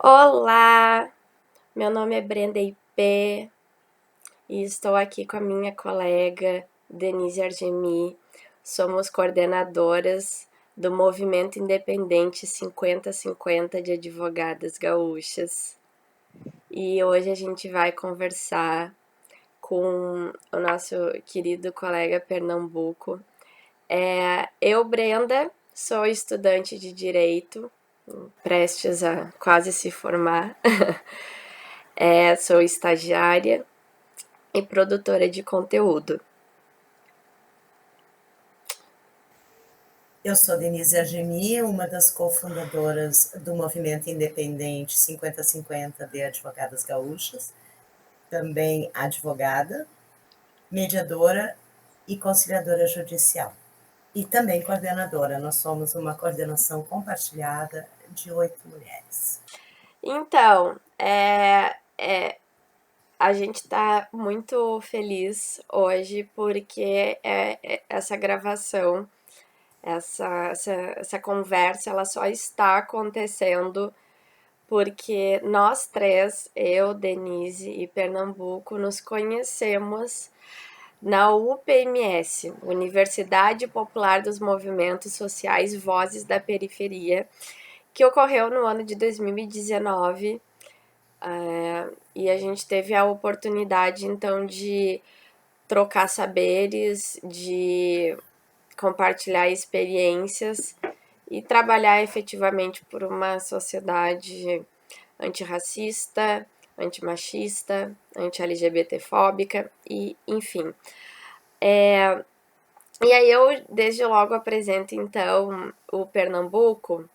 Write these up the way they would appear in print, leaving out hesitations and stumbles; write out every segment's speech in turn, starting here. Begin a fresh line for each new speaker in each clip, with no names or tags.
Olá, meu nome é Brenda IP e estou aqui com a minha colega Denise Argemi. Somos coordenadoras do Movimento Independente 50-50 de Advogadas Gaúchas. E hoje a gente vai conversar com o nosso querido colega Pernambuco. Eu, Brenda, sou estudante de Direito, prestes a quase se formar. Sou estagiária e produtora de conteúdo.
Eu sou Denise Argemi, uma das cofundadoras do Movimento Independente 50-50 de Advogadas Gaúchas, também advogada, mediadora e conciliadora judicial. E também coordenadora. Nós somos uma coordenação compartilhada de 8 mulheres.
Então, a gente está muito feliz hoje porque essa gravação, essa conversa, ela só está acontecendo porque nós três, eu, Denise e Pernambuco, nos conhecemos na UPMS, Universidade Popular dos Movimentos Sociais Vozes da Periferia, que ocorreu no ano de 2019. E a gente teve a oportunidade, então, de trocar saberes, de compartilhar experiências e trabalhar efetivamente por uma sociedade antirracista, antimachista, anti-LGBTfóbica e enfim. E aí eu desde logo apresento então o Pernambuco.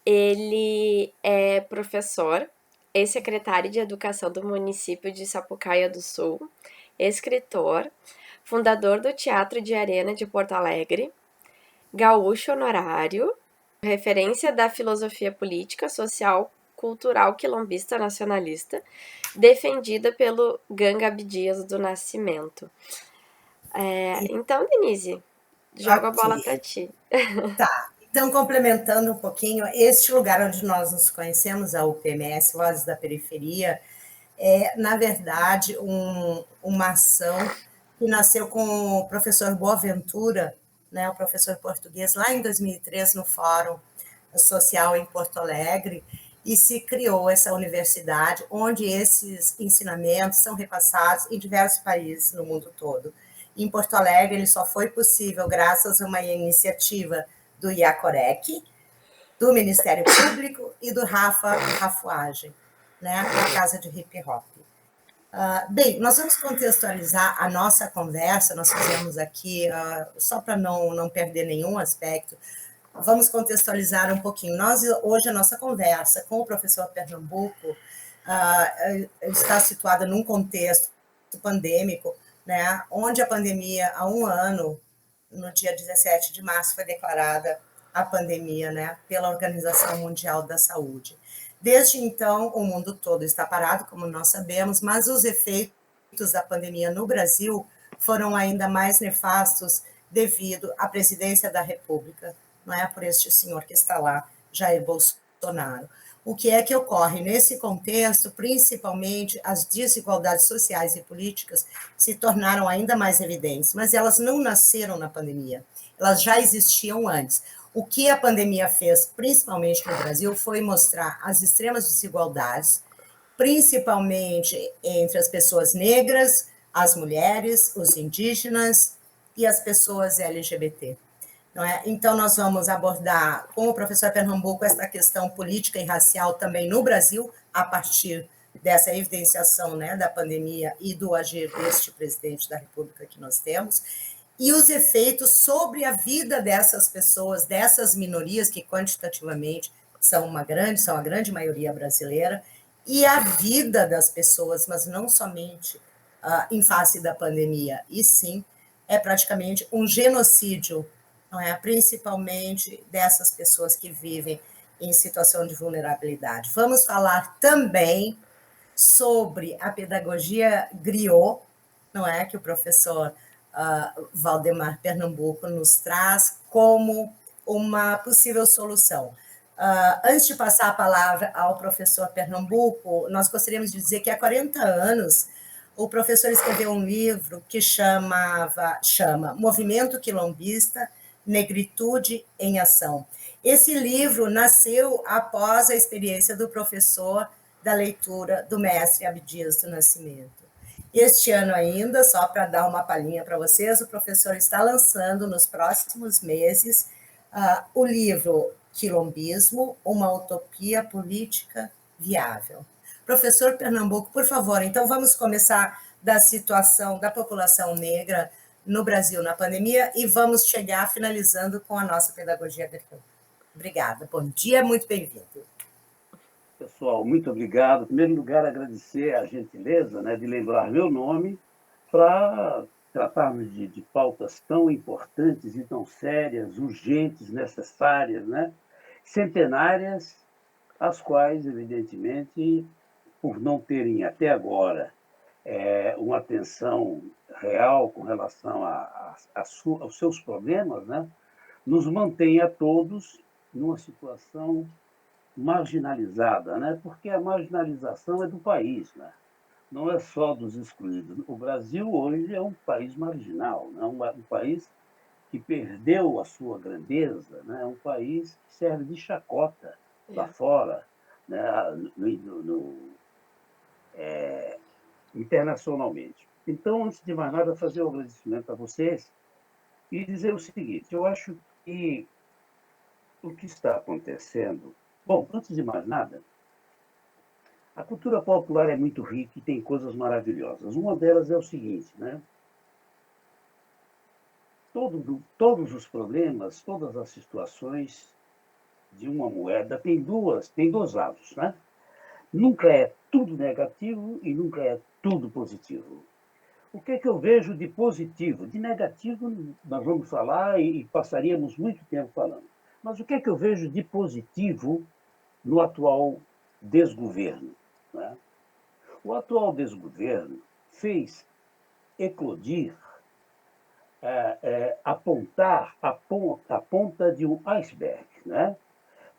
Ele é professor, ex-secretário de Educação do município de Sapucaia do Sul, escritor, fundador do Teatro de Arena de Porto Alegre, gaúcho honorário, referência da filosofia política, social, cultural quilombista nacionalista, defendida pelo Ganga Abdias do Nascimento. Então, Denise, jogo a bola para
Ok,
ti.
tá. Então, complementando um pouquinho, este lugar onde nós nos conhecemos, a UPMS, Vozes da Periferia, na verdade, uma ação que nasceu com o professor Boaventura, né, o professor português, lá em 2003, no Fórum Social em Porto Alegre, e se criou essa universidade, onde esses ensinamentos são repassados em diversos países no mundo todo. Em Porto Alegre, ele só foi possível graças a uma iniciativa do IACOREC, do Ministério Público e do Rafa Rafuagem, né, da Casa de Hip Hop. Bem, nós vamos contextualizar a nossa conversa, nós fizemos aqui, só para não perder nenhum aspecto, vamos contextualizar um pouquinho. Hoje, a nossa conversa com o professor Pernambuco está situada num contexto pandêmico, né, onde a pandemia, há um ano, no dia 17 de março, foi declarada a pandemia, né, pela Organização Mundial da Saúde. Desde então, o mundo todo está parado, como nós sabemos, mas os efeitos da pandemia no Brasil foram ainda mais nefastos devido à presidência da República, não é, por este senhor que está lá, Jair Bolsonaro. O que é que ocorre nesse contexto? Principalmente as desigualdades sociais e políticas se tornaram ainda mais evidentes, mas elas não nasceram na pandemia, elas já existiam antes. O que a pandemia fez, principalmente no Brasil, foi mostrar as extremas desigualdades, principalmente entre as pessoas negras, as mulheres, os indígenas e as pessoas LGBT. Não é? Então, nós vamos abordar com o professor Pernambuco essa questão política e racial também no Brasil, a partir dessa evidenciação, né, da pandemia e do agir deste presidente da República que nós temos, e os efeitos sobre a vida dessas pessoas, dessas minorias que quantitativamente são a grande maioria brasileira, e a vida das pessoas, mas não somente em face da pandemia, e sim é praticamente um genocídio, não é? Principalmente dessas pessoas que vivem em situação de vulnerabilidade. Vamos falar também sobre a pedagogia griot, não é, que o professor Valdemar Pernambuco nos traz como uma possível solução. Antes de passar a palavra ao professor Pernambuco, nós gostaríamos de dizer que há 40 anos o professor escreveu um livro que chama Movimento Quilombista, Negritude em Ação. Esse livro nasceu após a experiência do professor da leitura do mestre Abdias do Nascimento. Este ano ainda, só para dar uma palhinha para vocês, o professor está lançando nos próximos meses o livro Quilombismo, uma utopia política viável. Professor Pernambuco, por favor, então vamos começar da situação da população negra no Brasil na pandemia e vamos chegar finalizando com a nossa pedagogia. Obrigada. Bom dia, muito bem-vindo.
Pessoal, muito obrigado. Em primeiro lugar, agradecer a gentileza, né, de lembrar meu nome para tratarmos de pautas tão importantes e tão sérias, urgentes, necessárias, né, centenárias, as quais, evidentemente, por não terem até agora uma atenção real com relação aos seus problemas, né, nos mantém a todos numa situação marginalizada, né? Porque a marginalização é do país, né? Não é só dos excluídos. O Brasil hoje é um país marginal, né? Um país que perdeu a sua grandeza, né? Um país que serve de chacota lá fora, né? Internacionalmente. Então, antes de mais nada, fazer um agradecimento a vocês e dizer o seguinte: eu acho que o que está acontecendo. Bom, antes de mais nada, a cultura popular é muito rica e tem coisas maravilhosas. Uma delas é o seguinte, né? Todos os problemas, todas as situações de uma moeda tem dois lados, né? Nunca é tudo negativo e nunca é tudo positivo. O que é que eu vejo de positivo? De negativo, nós vamos falar e passaríamos muito tempo falando. Mas o que é que eu vejo de positivo no atual desgoverno? Né? O atual desgoverno fez eclodir, apontar a ponta de um iceberg, né?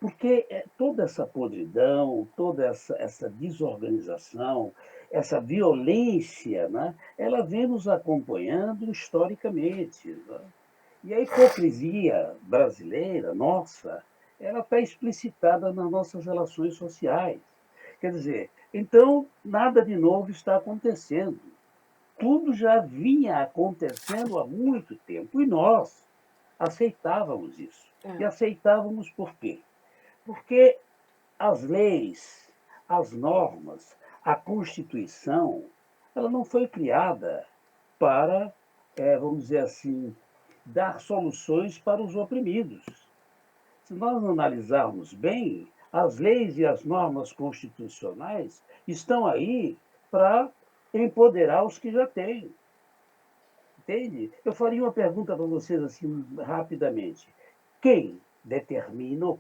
Porque toda essa podridão, toda essa desorganização, essa violência, né? Ela vem nos acompanhando historicamente. Né? E a hipocrisia brasileira, nossa, ela está explicitada nas nossas relações sociais. Quer dizer, então, nada de novo está acontecendo. Tudo já vinha acontecendo há muito tempo e nós aceitávamos isso. E aceitávamos por quê? Porque as leis, as normas, a Constituição, ela não foi criada para, vamos dizer assim, dar soluções para os oprimidos. Se nós analisarmos bem, as leis e as normas constitucionais estão aí para empoderar os que já têm. Entende? Eu faria uma pergunta para vocês assim rapidamente. Quem determinou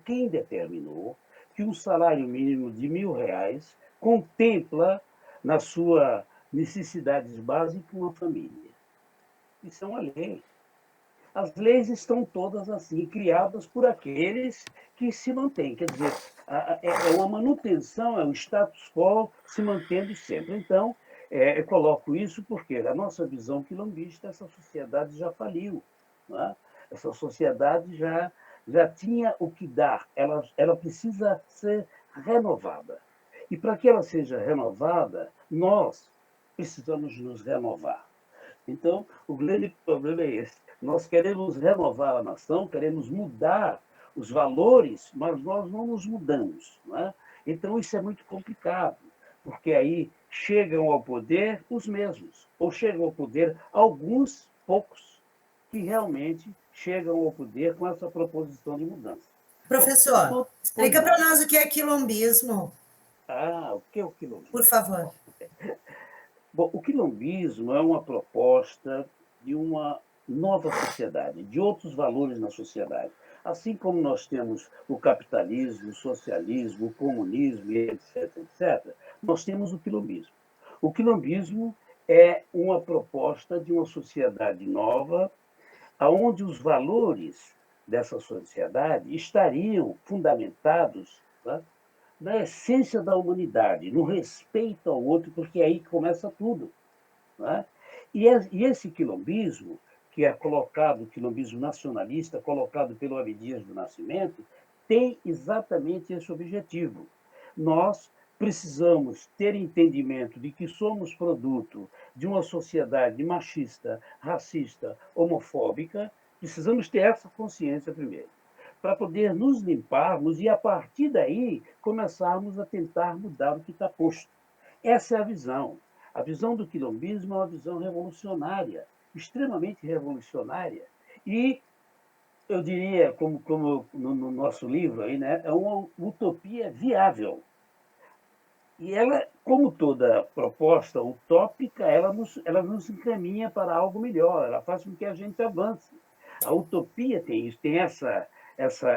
que um salário mínimo de R$ 1.000 contempla na sua necessidades básicas uma família? Isso é uma lei. As leis estão todas assim, criadas por aqueles que se mantêm. Quer dizer, é uma manutenção, é um status quo se mantendo sempre. Então, eu coloco isso porque a nossa visão quilombista, essa sociedade já faliu. Não é? Essa sociedade já tinha o que dar, ela precisa ser renovada. E para que ela seja renovada, nós precisamos nos renovar. Então, o grande problema é esse. Nós queremos renovar a nação, queremos mudar os valores, mas nós não nos mudamos. Não é? Então, isso é muito complicado, porque aí chegam ao poder os mesmos, ou chegam ao poder alguns poucos que realmente chegam ao poder com essa proposição de mudança.
Professor, explica para nós o que é quilombismo.
O que é o quilombismo?
Por favor.
Bom, o quilombismo é uma proposta de uma nova sociedade, de outros valores na sociedade. Assim como nós temos o capitalismo, o socialismo, o comunismo, etc., etc., nós temos o quilombismo. O quilombismo é uma proposta de uma sociedade nova, onde os valores dessa sociedade estariam fundamentados, tá, na essência da humanidade, no respeito ao outro, porque é aí que começa tudo. Né? E esse quilombismo, que é colocado, o quilombismo nacionalista, colocado pelo Abdias do Nascimento, tem exatamente esse objetivo. Nós precisamos ter entendimento de que somos produto de uma sociedade machista, racista, homofóbica, precisamos ter essa consciência primeiro, para poder nos limparmos e, a partir daí, começarmos a tentar mudar o que está posto. Essa é a visão. A visão do quilombismo é uma visão revolucionária, extremamente revolucionária. E eu diria, como no nosso livro aí, né, é uma utopia viável. E ela, como toda proposta utópica, ela nos encaminha para algo melhor, ela faz com que a gente avance. A utopia tem isso, tem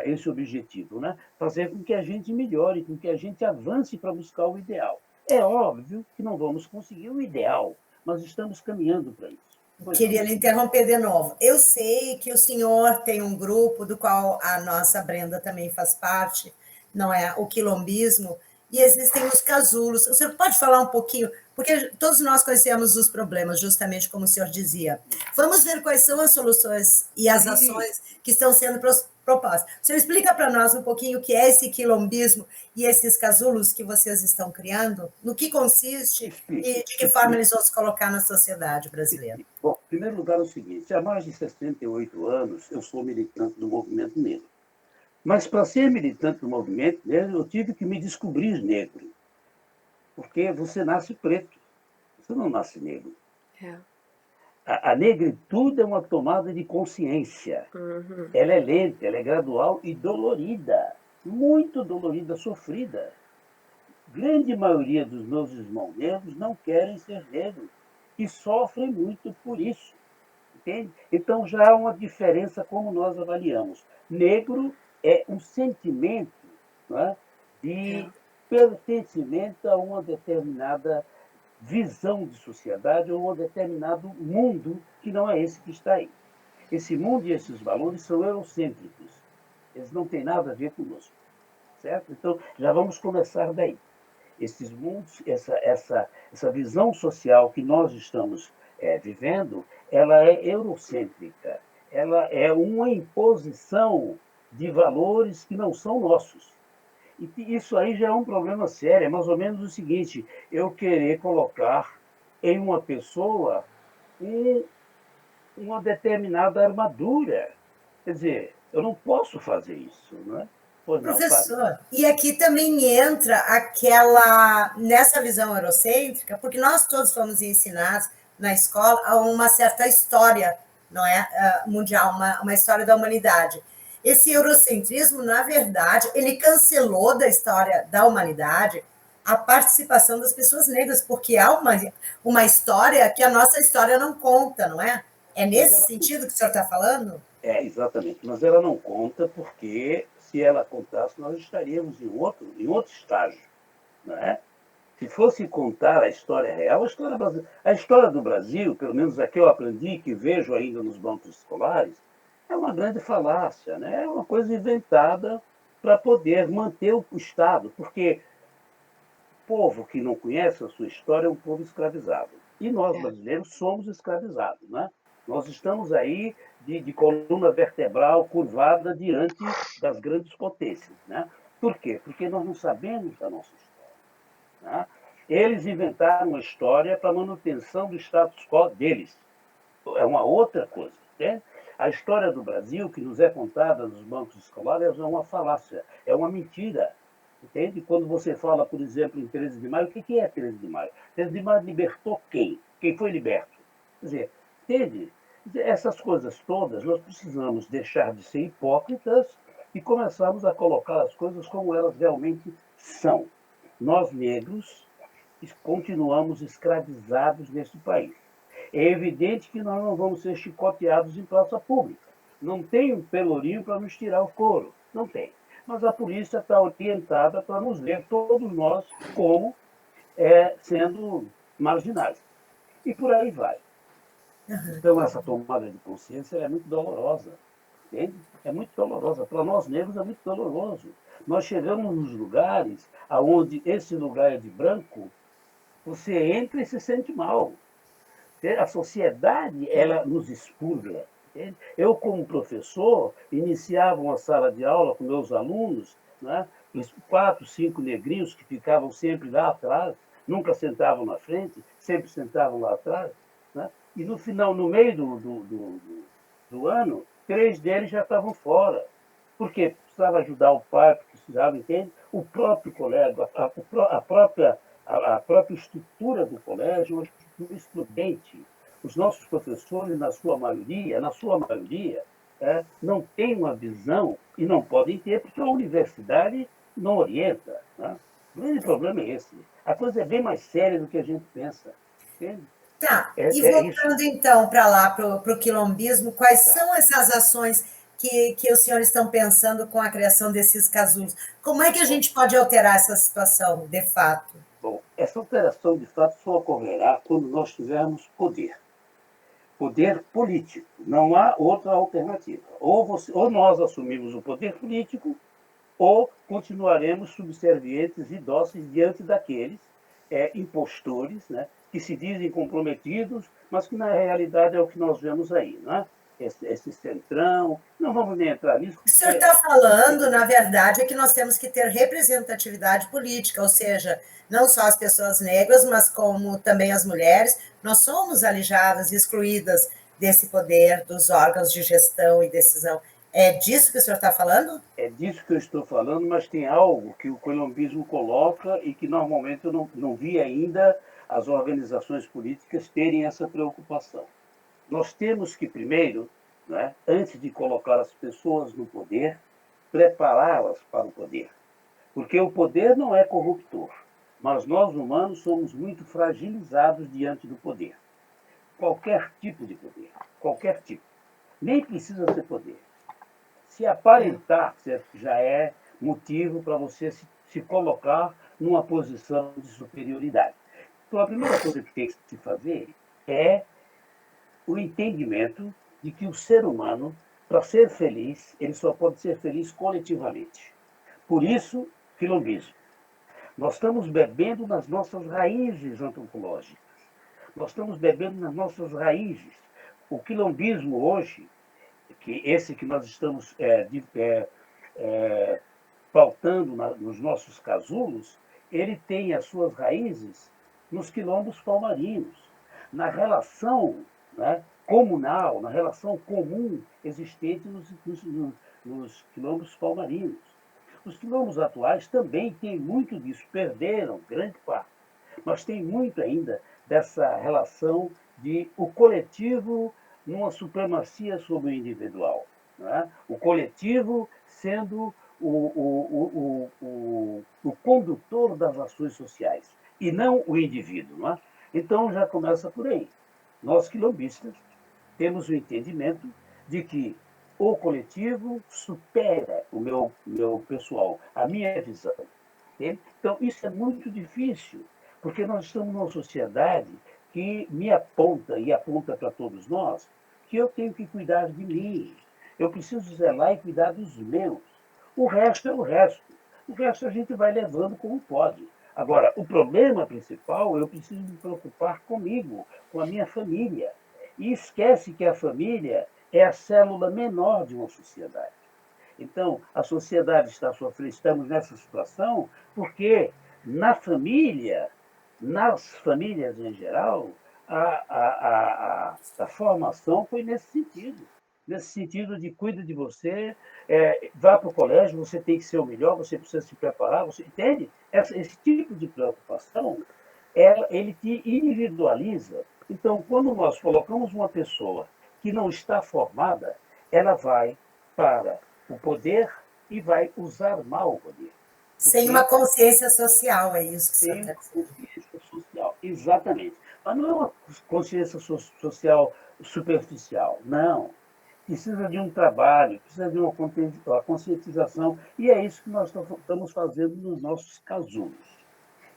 esse objetivo, né? Fazer com que a gente melhore, com que a gente avance para buscar o ideal. É óbvio que não vamos conseguir o ideal, mas estamos caminhando para isso.
Queria lhe interromper de novo. Eu sei que o senhor tem um grupo do qual a nossa Brenda também faz parte, não é? O quilombismo, e existem os casulos. O senhor pode falar um pouquinho, porque todos nós conhecemos os problemas, justamente como o senhor dizia. Vamos ver quais são as soluções e as ações que estão sendo propostas. O senhor explica para nós um pouquinho o que é esse quilombismo e esses casulos que vocês estão criando, no que consiste e de que forma eles vão se colocar na sociedade brasileira?
Bom, em primeiro lugar, é o seguinte: há mais de 68 anos eu sou militante do movimento negro. Mas, para ser militante do movimento negro, eu tive que me descobrir negro. Porque você nasce preto, você não nasce negro.
É.
A negritude é uma tomada de consciência. Ela é lenta, ela é gradual e dolorida. Muito dolorida, sofrida. Grande maioria dos meus irmãos negros não querem ser negros e sofrem muito por isso. Entende? Então já há uma diferença como nós avaliamos. Negro é um sentimento, não é, de pertencimento a uma determinada visão de sociedade ou a um determinado mundo que não é esse que está aí. Esse mundo e esses valores são eurocêntricos. Eles não têm nada a ver conosco. Certo? Então, já vamos começar daí. Esses mundos, essa visão social que nós estamos vivendo, ela é eurocêntrica. Ela é uma imposição de valores que não são nossos. E isso aí já é um problema sério. É mais ou menos o seguinte: eu querer colocar em uma pessoa uma determinada armadura. Quer dizer, eu não posso fazer isso, não é? Pois não,
professor, e aqui também entra nessa visão eurocêntrica, porque nós todos fomos ensinados na escola a uma certa história, não é, mundial, uma história da humanidade. Esse eurocentrismo, na verdade, ele cancelou da história da humanidade a participação das pessoas negras, porque há uma história que a nossa história não conta, não é? É nesse sentido que o senhor está falando?
É, exatamente. Mas ela não conta porque, se ela contasse, nós estaríamos em outro estágio. Não é? Se fosse contar a história real, a história do Brasil, pelo menos a que eu aprendi, que vejo ainda nos bancos escolares, é uma grande falácia, né? É uma coisa inventada para poder manter o Estado, porque o povo que não conhece a sua história é um povo escravizado. E nós, brasileiros, somos escravizados. Né? Nós estamos aí de coluna vertebral curvada diante das grandes potências. Né? Por quê? Porque nós não sabemos da nossa história. Né? Eles inventaram uma história para a manutenção do status quo deles. É uma outra coisa. Né? A história do Brasil, que nos é contada nos bancos escolares, é uma falácia, é uma mentira. Entende? Quando você fala, por exemplo, em 13 de maio, o que é 13 de maio? 13 de maio libertou quem? Quem foi liberto? Quer dizer, entende? Essas coisas todas, nós precisamos deixar de ser hipócritas e começarmos a colocar as coisas como elas realmente são. Nós, negros, continuamos escravizados neste país. É evidente que nós não vamos ser chicoteados em praça pública. Não tem um pelourinho para nos tirar o couro. Não tem. Mas a polícia está orientada para nos ver, todos nós, como sendo marginais. E por aí vai. Então, essa tomada de consciência é muito dolorosa. Entende? É muito dolorosa. Para nós negros é muito doloroso. Nós chegamos nos lugares aonde esse lugar é de branco, você entra e se sente mal. A sociedade, ela nos expurga. Entende? Eu, como professor, iniciava uma sala de aula com meus alunos, né? Os 4, 5 negrinhos que ficavam sempre lá atrás, nunca sentavam na frente, sempre sentavam lá atrás. Né? E no final, no meio do ano, 3 deles já estavam fora. Por quê? Precisava ajudar o pai, precisava, entende? O próprio colégio, a própria estrutura do colégio, uma estrutura excludente. Os nossos professores, na sua maioria, não têm uma visão, e não podem ter, porque a universidade não orienta. Né? O grande problema é esse. A coisa é bem mais séria do que a gente pensa. Entende?
Tá, e
É isso.
voltando então para lá, para o quilombismo, quais
Tá.
são essas ações que os senhores estão pensando com a criação desses casulos? Como é que a
Bom,
gente pode alterar essa situação, de fato?
bom, essa alteração, de fato, só ocorrerá quando nós tivermos poder. Poder político. Não há outra alternativa. Ou nós assumimos o poder político, ou continuaremos subservientes e dóceis diante daqueles impostores, né, que se dizem comprometidos, mas que na realidade é o que nós vemos aí. Né? Esse centrão, não vamos nem entrar nisso,
O que o senhor
porque
está falando, na verdade, é que nós temos que ter representatividade política, ou seja, não só as pessoas negras, mas como também as mulheres, nós somos alijadas, excluídas desse poder, dos órgãos de gestão e decisão. É disso que o senhor está falando?
é disso que eu estou falando, mas tem algo que o colombismo coloca e que normalmente eu não vi ainda as organizações políticas terem essa preocupação. Nós temos que, primeiro, né, antes de colocar as pessoas no poder, prepará-las para o poder. Porque o poder não é corruptor, mas nós humanos somos muito fragilizados diante do poder. Qualquer tipo de poder, qualquer tipo. Nem precisa ser poder. Se aparentar já é motivo para você se colocar numa posição de superioridade. Então, a primeira coisa que tem que se fazer é o entendimento de que o ser humano, para ser feliz, ele só pode ser feliz coletivamente. Por isso, quilombismo. Nós estamos bebendo nas nossas raízes antropológicas. Nós estamos bebendo nas nossas raízes. O quilombismo hoje, que esse que nós estamos pautando nos nossos casulos, ele tem as suas raízes nos quilombos palmarinos, na relação, né, comunal, na relação comum existente nos quilombos palmarinos. Os quilombos atuais também têm muito disso, perderam grande parte, mas tem muito ainda dessa relação de o coletivo numa supremacia sobre o individual. Né? O coletivo sendo o condutor das ações sociais, e não o indivíduo. Não é? Então já começa por aí. Nós, quilombistas, temos o entendimento de que o coletivo supera o meu pessoal, a minha visão. Entende? Então, isso é muito difícil, porque nós estamos numa sociedade que me aponta e aponta para todos nós que eu tenho que cuidar de mim. Eu preciso zelar e cuidar dos meus. O resto é o resto. O resto a gente vai levando como pode. Agora, o problema principal, eu preciso me preocupar comigo, com a minha família. E esquece que a família é a célula menor de uma sociedade. Então, a sociedade está sofrendo, estamos nessa situação, porque na família, nas famílias em geral, a formação foi nesse sentido de cuida de você, vá para o colégio, você tem que ser o melhor, você precisa se preparar, você entende? Esse tipo de preocupação, ele te individualiza. Então, quando nós colocamos uma pessoa que não está formada, ela vai para o poder e vai usar mal o poder.
Sem uma
Porque
consciência social, é isso que o senhor
tem
está
uma
dizendo.
consciência social. Exatamente. Mas não é uma consciência social superficial. Não. Precisa de um trabalho, precisa de uma conscientização. E é isso que nós estamos fazendo nos nossos casulos.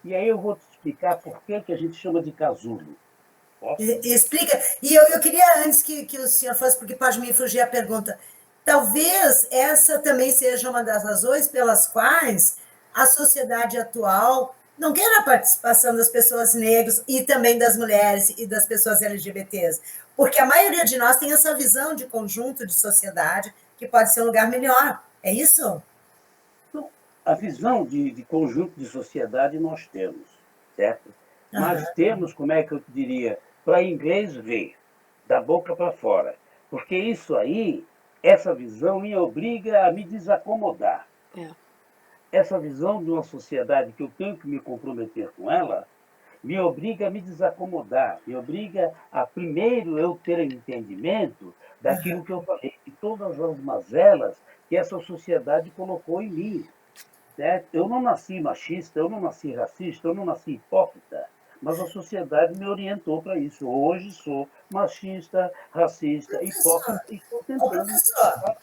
E aí eu vou te explicar por que a gente chama de casulo. Posso?
Explica. E eu queria, antes que o senhor fosse, porque pode me fugir a pergunta, Talvez essa também seja uma das razões pelas quais a sociedade atual não quer a participação das pessoas negras e também das mulheres e das pessoas LGBTs, porque a maioria de nós tem essa visão de conjunto de sociedade que pode ser um lugar melhor. É isso?
Então, a visão de conjunto de sociedade nós temos, certo? Mas
Uhum.
temos, como é que eu te diria, para inglês ver, da boca para fora. Porque isso aí, essa visão me obriga a me desacomodar.
É.
Essa visão de uma sociedade que eu tenho que me comprometer com ela, me obriga a me desacomodar, me obriga a, primeiro, eu ter entendimento daquilo que eu falei, de todas as mazelas que essa sociedade colocou em mim. Certo? Eu não nasci machista, eu não nasci racista, eu não nasci hipócrita, mas a sociedade me orientou para isso. Hoje sou machista, racista,
Professor,
hipócrita e estou
ô
tentando.
professor,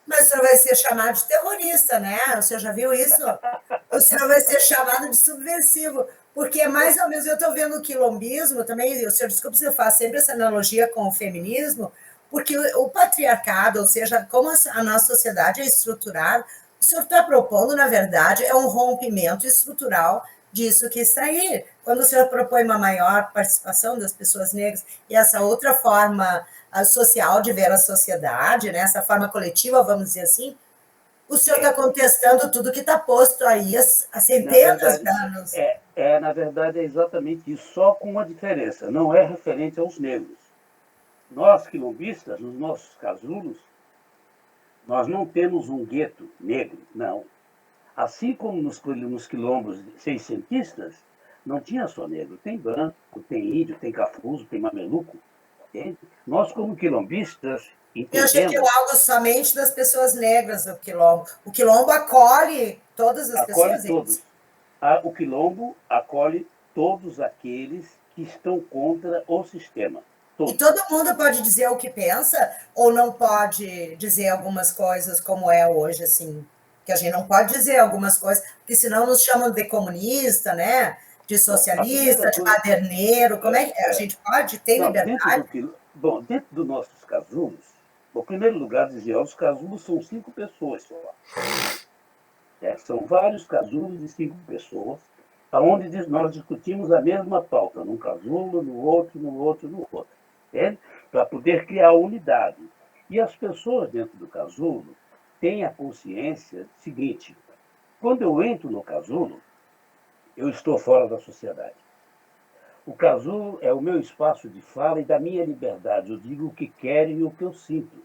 mas o senhor vai ser chamado de terrorista, né? O senhor já viu isso? O senhor vai ser chamado de subversivo, porque é mais ou menos, eu estou vendo o quilombismo também, o senhor, desculpe se eu faço sempre essa analogia com o feminismo, porque o patriarcado, ou seja, como a nossa sociedade é estruturada, o senhor está propondo, na verdade, é um rompimento estrutural disso que está aí. Quando o senhor propõe uma maior participação das pessoas negras e essa outra forma social de ver a sociedade, né, essa forma coletiva, vamos dizer assim, o senhor está
É,
contestando tudo que está posto aí há
na
centenas de
verdade,
anos.
na verdade é exatamente isso, só com uma diferença, não é referente aos negros. Nós, quilombistas, nos nossos casulos, nós não temos um gueto negro, não. Assim como nos quilombos seiscentistas, não tinha só negro, tem branco, tem índio, tem cafuso, tem mameluco. Entende? Nós, como quilombistas,
Eu achei que é
entendemos,
algo somente das pessoas negras, o quilombo. O quilombo acolhe todas as
acolhe
pessoas, é
todos.
isso?
O quilombo acolhe todos aqueles que estão contra o sistema.
E
Todos.
todo mundo pode dizer o que pensa, ou não pode dizer algumas coisas como é hoje, assim, que a gente não pode dizer algumas coisas, porque senão nos chamam de comunista, né? De
Bom, a primeira
socialista, de
coisa.
baderneiro. Como é que a
É,
gente pode? Tem
não,
liberdade?
dentro dos nossos casulos, em primeiro lugar, dizia, os casulos são 5 pessoas só. São vários casulos de 5 pessoas, onde nós discutimos a mesma pauta, num casulo, no outro, no outro, no outro, para poder criar unidade. E as pessoas dentro do casulo têm a consciência seguinte: quando eu entro no casulo, eu estou fora da sociedade. O casulo é o meu espaço de fala e da minha liberdade. Eu digo o que quero e o que eu sinto.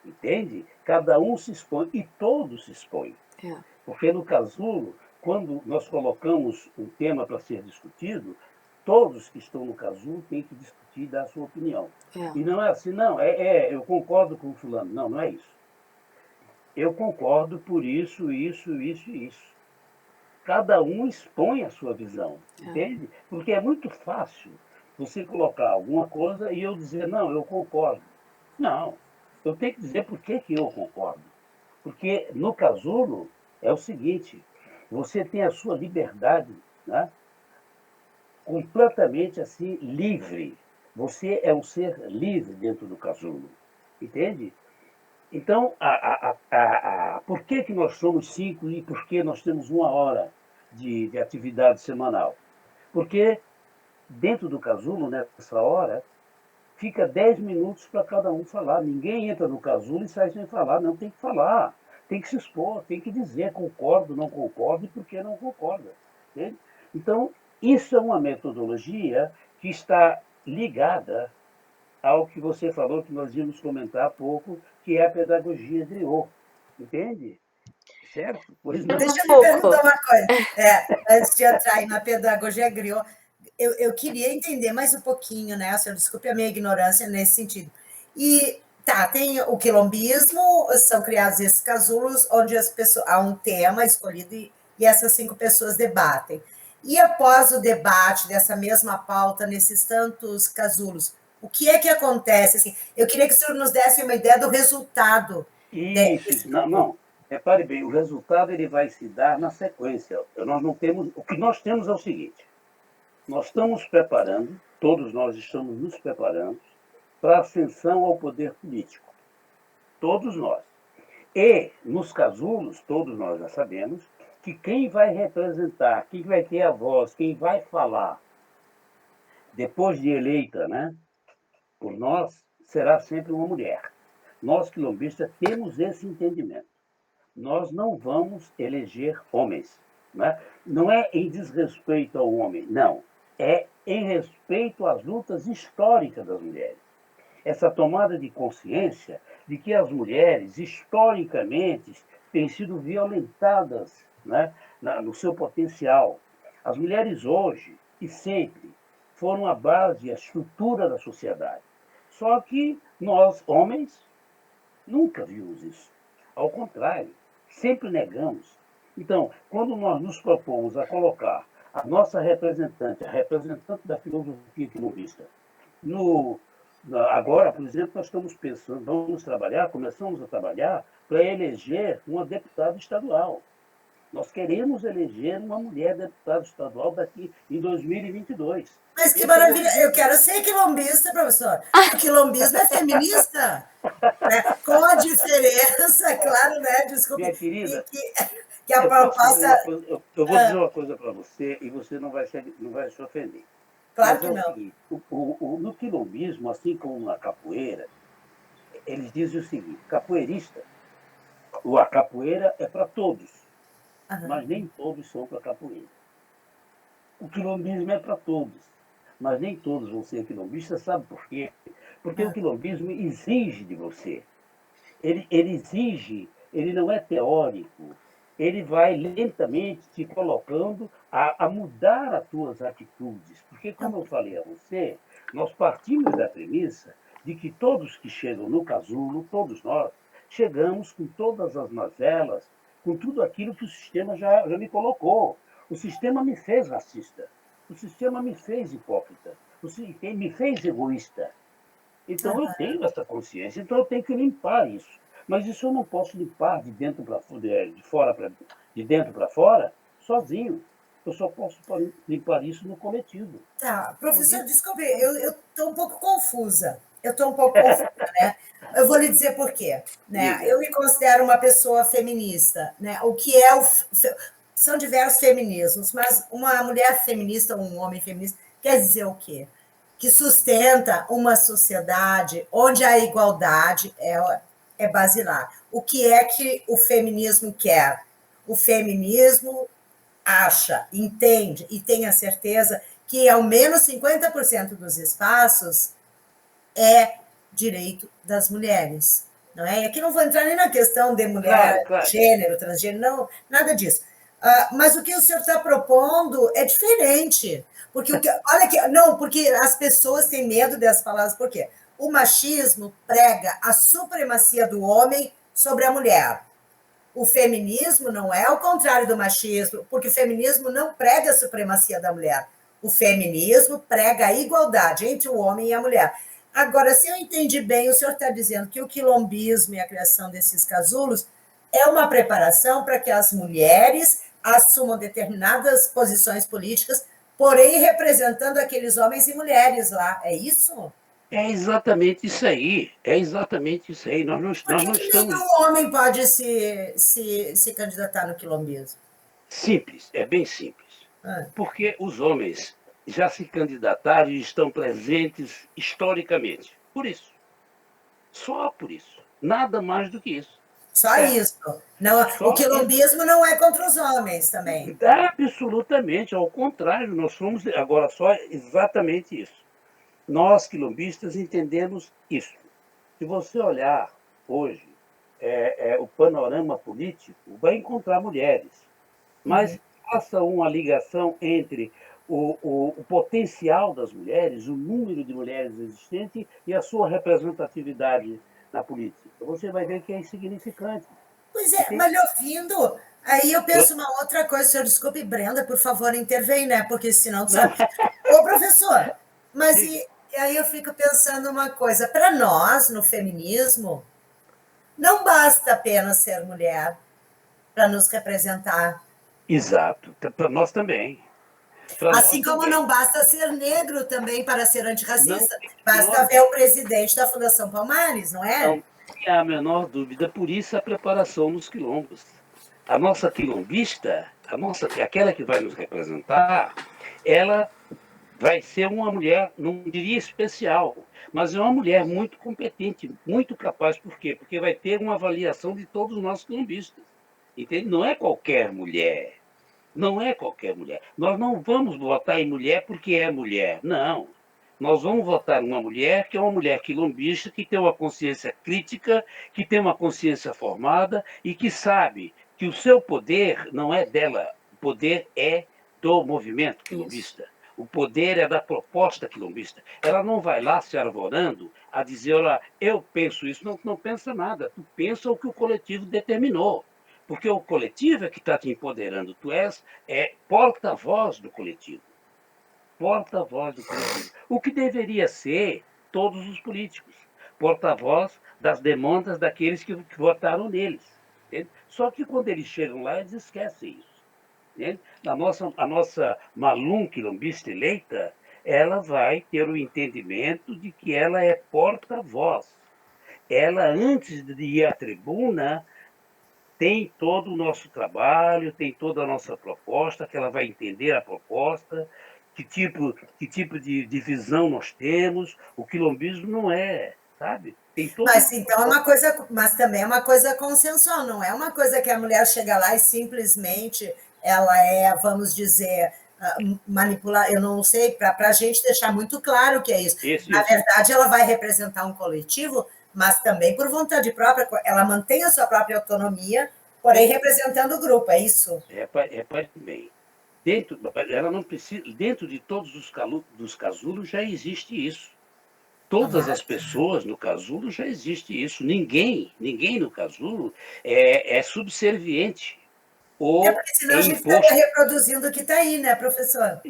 Entende? Cada um se expõe e todos se expõem.
É.
Porque no casulo, quando nós colocamos um tema para ser discutido, todos que estão no casulo têm que discutir e dar a sua opinião.
É.
E não é assim, não, eu concordo com o fulano. Não, não é isso. Eu concordo por isso, isso, isso e isso. Cada um expõe a sua visão,
É.
entende? Porque é muito fácil você colocar alguma coisa e eu dizer, não, eu concordo. Não, eu tenho que dizer por que eu concordo. Porque no casulo é o seguinte, você tem a sua liberdade, né, completamente assim livre. Você é um ser livre dentro do casulo, entende? Então, por que nós somos 5 e por que nós temos 1 hora de atividade semanal? Porque dentro do casulo, nessa hora, fica 10 minutos para cada um falar. Ninguém entra no casulo e sai sem falar. Não, tem que falar, tem que se expor, tem que dizer concordo, não concordo e por que não concorda. Entende? Então, isso é uma metodologia que está ligada ao que você falou, que nós íamos comentar há pouco, que é a pedagogia griot. Entende? Certo? Pois não.
Deixa
Um
eu me perguntar
pouco.
uma coisa. Antes de entrar aí na pedagogia griot, eu queria entender mais um pouquinho, né? Senhor, desculpe a minha ignorância nesse sentido. E tá, tem o quilombismo, são criados esses casulos onde as pessoas há um tema escolhido e essas 5 pessoas debatem. E após o debate dessa mesma pauta nesses tantos casulos, o que é que acontece? Assim, eu queria que o senhor nos desse uma ideia do resultado
Isso.
desse
Não, não. Repare bem, o resultado ele vai se dar na sequência. Nós não temos, o que nós temos é o seguinte: nós estamos preparando, todos nós estamos nos preparando para a ascensão ao poder político. Todos nós. E, nos casulos, todos nós já sabemos, que quem vai representar, quem vai ter a voz, quem vai falar, depois de eleita, né, por nós, será sempre uma mulher. Nós, quilombistas, temos esse entendimento. Nós não vamos eleger homens. Né? Não é em desrespeito ao homem, não. É em respeito às lutas históricas das mulheres. Essa tomada de consciência de que as mulheres, historicamente, têm sido violentadas, né, no seu potencial. As mulheres hoje e sempre foram a base, a estrutura da sociedade. Só que nós, homens, nunca vimos isso. Ao contrário, sempre negamos. Então, quando nós nos propomos a colocar a nossa representante, a representante da filosofia quilombista, agora, por exemplo, nós estamos pensando, começamos a trabalhar para eleger uma deputada estadual. Nós queremos eleger uma mulher deputada estadual daqui em 2022.
Mas que maravilha! Eu quero ser quilombista, professor. O quilombismo é feminista, né? Com a diferença, claro, né? Desculpe.
Minha querida,
que a proposta.
Eu vou dizer uma coisa para você e você não vai se ofender.
Claro
Mas
que
é o
não.
seguinte, no quilombismo, assim como na capoeira, eles dizem o seguinte: a capoeira é para todos, mas nem todos são para capoeira. O quilombismo é para todos, mas nem todos vão ser quilombistas. Sabe por quê? Porque o quilombismo exige de você. Ele exige, ele não é teórico, ele vai lentamente te colocando a mudar as tuas atitudes. Porque, como eu falei a você, nós partimos da premissa de que todos que chegam no casulo, todos nós, chegamos com todas as mazelas, com tudo aquilo que o sistema já me colocou. O sistema me fez racista, o sistema me fez hipócrita, o sistema me fez egoísta. Então, eu tenho essa consciência, então eu tenho que limpar isso. Mas isso eu não posso limpar de dentro para de dentro para fora, sozinho. Eu só posso limpar isso no coletivo.
Tá, professor, desculpe, eu estou um pouco confusa. Né? Eu vou lhe dizer por quê. Né?
Diga.
Eu me considero uma pessoa feminista. Né? O que é são diversos feminismos, mas uma mulher feminista ou um homem feminista quer dizer o quê? Que sustenta uma sociedade onde a igualdade é basilar. O que é que o feminismo quer? O feminismo acha, entende e tem a certeza que ao menos 50% dos espaços é direito das mulheres. Não é? E aqui não vou entrar nem na questão de mulher,
Claro.
gênero, transgênero, não, nada disso. Mas o que o senhor está propondo é diferente. Porque olha aqui, não, porque as pessoas têm medo dessas palavras, por quê? O machismo prega a supremacia do homem sobre a mulher. O feminismo não é o contrário do machismo, porque o feminismo não prega a supremacia da mulher. O feminismo prega a igualdade entre o homem e a mulher. Agora, se eu entendi bem, o senhor está dizendo que o quilombismo e a criação desses casulos é uma preparação para que as mulheres assumam determinadas posições políticas, porém representando aqueles homens e mulheres lá. É isso?
É exatamente isso aí. É exatamente isso aí. Nós não estamos.
Nenhum homem pode se candidatar no quilombismo.
Simples, é bem simples. Porque os homens já se candidataram e estão presentes historicamente. Por isso. Só por isso. Nada mais do que isso.
Só isso. Não, o quilombismo não é contra os homens também.
Absolutamente, ao contrário, nós somos agora só exatamente isso. Nós, quilombistas, entendemos isso. Se você olhar hoje o panorama político, vai encontrar mulheres. Mas faça uma ligação entre o potencial das mulheres, o número de mulheres existentes e a sua representatividade na política. Você vai ver que é insignificante.
Pois é, mas lhe ouvindo, aí eu penso uma outra coisa, senhor, desculpe, Brenda, por favor, intervém, né? Porque senão tu sabe. Ô, professor, mas aí eu fico pensando uma coisa, para nós, no feminismo, não basta apenas ser mulher para nos representar.
Exato, para nós também.
Assim como não basta ser negro também para ser antirracista. Basta ver o presidente da Fundação Palmares, não é?
Sem a menor dúvida, por isso a preparação nos quilombos. A nossa quilombista, aquela que vai nos representar, ela vai ser uma mulher, não diria especial, mas é uma mulher muito competente, muito capaz. Por quê? Porque vai ter uma avaliação de todos nós quilombistas. Entende? Não é qualquer mulher. Não é qualquer mulher. Nós não vamos votar em mulher porque é mulher. Não. Nós vamos votar uma mulher que é uma mulher quilombista, que tem uma consciência crítica, que tem uma consciência formada e que sabe que o seu poder não é dela. O poder é do movimento
Isso.
quilombista. O poder é da proposta quilombista. Ela não vai lá se arvorando a dizer, olha, eu penso isso. Não, não pensa nada. Tu pensa o que o coletivo determinou. Porque o coletivo é que está te empoderando. Tu és porta-voz do coletivo. Porta-voz do coletivo. O que deveria ser todos os políticos. Porta-voz das demandas daqueles que votaram neles. Entende? Só que quando eles chegam lá, eles esquecem isso. Entende? A nossa Malum quilombista eleita, ela vai ter o entendimento de que ela é porta-voz. Ela, antes de ir à tribuna, tem todo o nosso trabalho, tem toda a nossa proposta, que ela vai entender a proposta, que tipo de visão nós temos. O quilombismo não é, sabe? Tem toda
Mas
uma
então é uma coisa, mas também é uma coisa consensual, não é uma coisa que a mulher chega lá e simplesmente ela é, vamos dizer, manipular, eu não sei, para a gente deixar muito claro o que é isso. Na
isso.
verdade, ela vai representar um coletivo, mas também por vontade própria, ela mantém a sua própria autonomia, porém representando o grupo, é isso?
Repare bem. Ela não precisa, dentro de todos dos casulos já existe isso. Todas
Ah,
as pessoas no casulo já existe isso. Ninguém no casulo é subserviente
é
ou
porque senão
é
a gente estaria
imposto.
reproduzindo o que está aí, né, professor?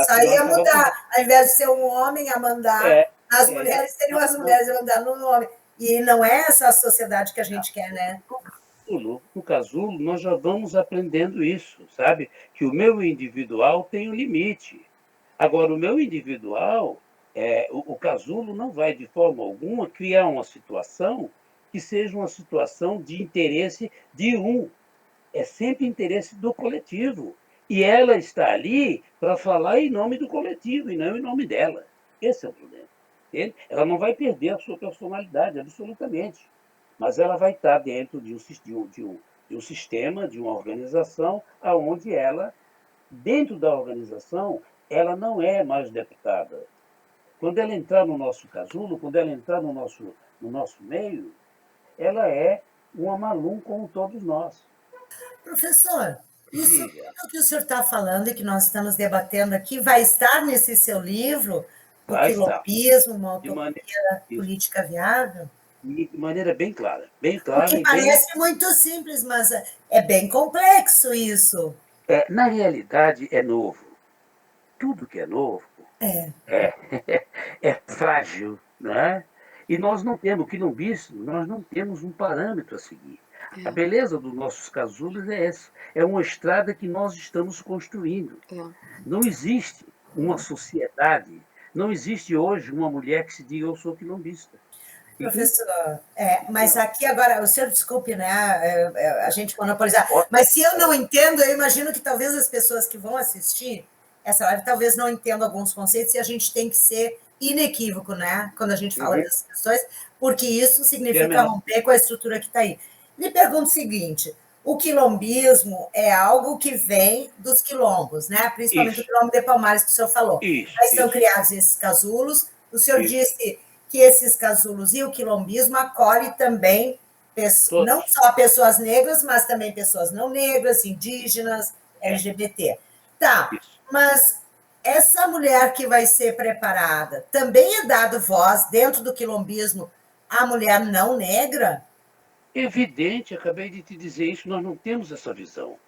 Só
Exato, nós
ia
acabamos.
mudar. Ao invés de ser um homem a mandar
É,
nas
é,
mulheres, seriam
não,
as
não,
mulheres a mandar no homem. E não é essa a sociedade que a gente quer, né?
no casulo, nós já vamos aprendendo isso, sabe? Que o meu individual tem um limite. Agora, o meu individual, o casulo não vai, de forma alguma, criar uma situação que seja uma situação de interesse de um. É sempre interesse do coletivo. E ela está ali para falar em nome do coletivo e não em nome dela. Esse é o problema. Entende? Ela não vai perder a sua personalidade, absolutamente. Mas ela vai estar dentro de um sistema, de uma organização, onde ela, dentro da organização, ela não é mais deputada. Quando ela entrar no nosso casulo, quando ela entrar no nosso meio, ela é uma Malum como todos nós.
Professor, isso
Diga,
tudo que o senhor está falando e que nós estamos debatendo aqui vai estar nesse seu livro, O
vai estar.
Quilombismo, uma
De
utopia
maneira, isso,
política viável?
de maneira bem
Porque
clara e bem.
parece muito simples, mas é bem complexo isso.
Na realidade, é novo. Tudo que é novo
É,
é, é frágil, né? E nós não temos, quilombismo, nós não temos um parâmetro a seguir. A
É,
beleza dos nossos casulos é essa. É uma estrada que nós estamos construindo.
é.
Não existe uma sociedade, não existe hoje uma mulher que se diga eu sou quilombista. Entende?
professor, mas
Não.
aqui agora, o senhor desculpe, né, a gente monopolizar,
Ó,
mas se eu não entendo, eu imagino que talvez as pessoas que vão assistir essa live talvez não entendam alguns conceitos e a gente tem que ser inequívoco, né, quando a gente fala
uhum,
dessas questões, porque isso
tem a
significa
menor.
romper com a estrutura que está aí. Lhe pergunto o seguinte: o quilombismo é algo que vem dos quilombos, né? Principalmente o
Isso,
quilombo de Palmares que o senhor falou.
isso,
Aí são
isso,
criados esses casulos. O senhor
isso.
disse que esses casulos e o quilombismo acolhe também não
Todos.
só pessoas negras, mas também pessoas não negras, indígenas,
É,
LGBT. Tá,
isso.
mas essa mulher que vai ser preparada, também é dado voz dentro do quilombismo à mulher não negra?
Evidente, acabei de te dizer isso, nós não temos essa visão.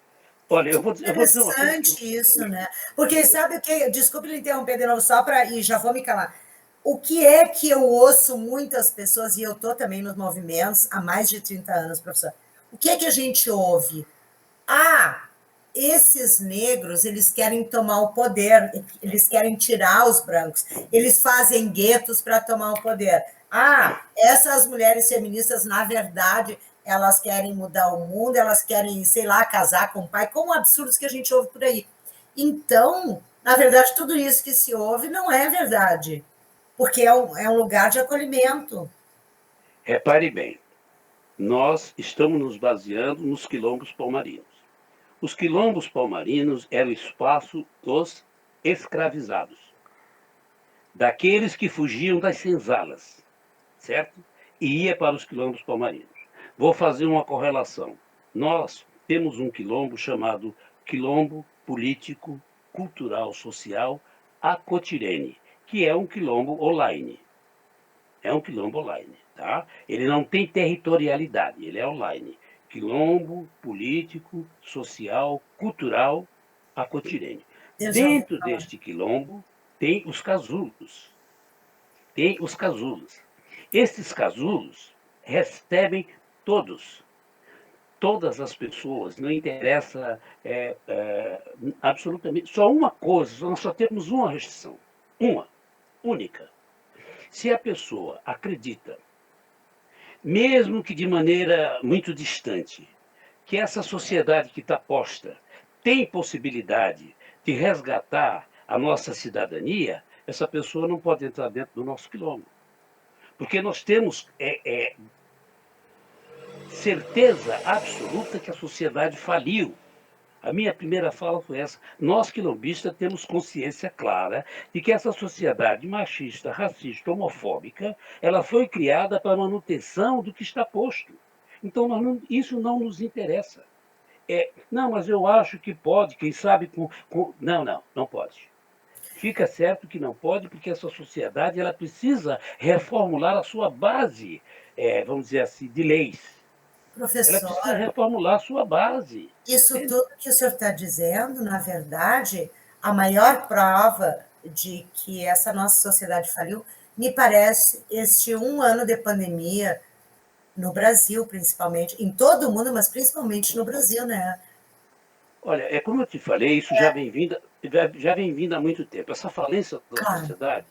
Olha, eu vou dizer uma coisa que
Interessante isso, né? Porque sabe o que? Desculpe lhe interromper de novo, só para. E já vou me calar. O que é que eu ouço muitas pessoas, e eu estou também nos movimentos há mais de 30 anos, professor. O que é que a gente ouve? Ah, esses negros, eles querem tomar o poder, eles querem tirar os brancos, eles fazem guetos para tomar o poder. Essas mulheres feministas, na verdade, elas querem mudar o mundo, elas querem, sei lá, casar com o pai, como absurdos que a gente ouve por aí. Então, na verdade, tudo isso que se ouve não é verdade, porque é um lugar de acolhimento.
Repare bem, nós estamos nos baseando nos quilombos palmarinos. Os quilombos palmarinos eram o espaço dos escravizados, daqueles que fugiam das senzalas, certo? E ia para os quilombos palmarinos. Vou fazer uma correlação. Nós temos um quilombo chamado Quilombo Político, Cultural, Social, Acotirene, que é um quilombo online. É um quilombo online, tá? Ele não tem territorialidade, ele é online. Quilombo político, social, cultural, acotirene. Dentro deste quilombo tem os casulos. Tem os casulos. Esses casulos recebem todas as pessoas, não interessa absolutamente. Só uma coisa, nós só temos uma restrição, uma, única. Se a pessoa acredita, mesmo que de maneira muito distante, que essa sociedade que está posta tem possibilidade de resgatar a nossa cidadania, essa pessoa não pode entrar dentro do nosso quilombo. Porque nós temos certeza absoluta que a sociedade faliu. A minha primeira fala foi essa. Nós, quilombistas, temos consciência clara de que essa sociedade machista, racista, homofóbica, ela foi criada para a manutenção do que está posto. Então, isso não nos interessa. Não, mas eu acho que pode, quem sabe Não pode. Fica certo que não pode, porque essa sociedade ela precisa reformular a sua base, vamos dizer assim, de leis. Ela
Professor,
precisa reformular a sua base.
isso tudo que o senhor está dizendo, na verdade, a maior prova de que essa nossa sociedade faliu, me parece este 1 ano de pandemia, no Brasil, principalmente, em todo o mundo, mas principalmente no Brasil, né?
Olha, como eu te falei, isso já vem vindo há muito tempo. Essa falência da
Claro.
sociedade,